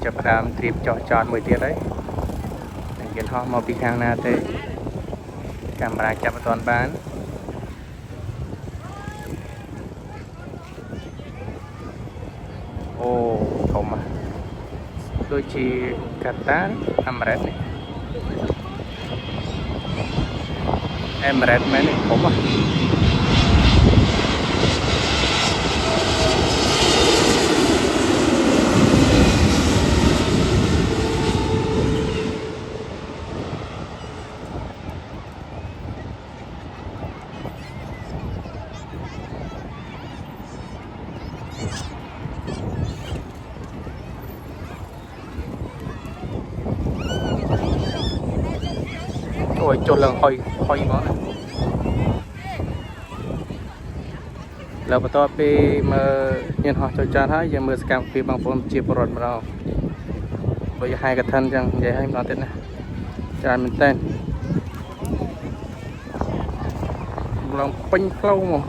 ចាប់ផ្ដើមត្រៀមចោះចតមួយទៀតហើយយន្តហោះមកពីខាងណាទេកាមេរ៉ាចាប់អត់ទាន់បានអូធំដូចជាកាតាអាមេរិកនេះអាមេរិកមែននេះធំអូយចុះឡើងហុយមកណាแล้วបន្ទាប់ពីមើលយន្តហោះចុះចតហើយយើងមើលសកម្មភាពបងប្អូនជាពលរដ្ឋម្ដងដូចហែកឋិនអញ្ចឹងនិយាយឲ្យម្ដងទៀតណាច្រើនមែនតើឡើងពេញផ្លូវមក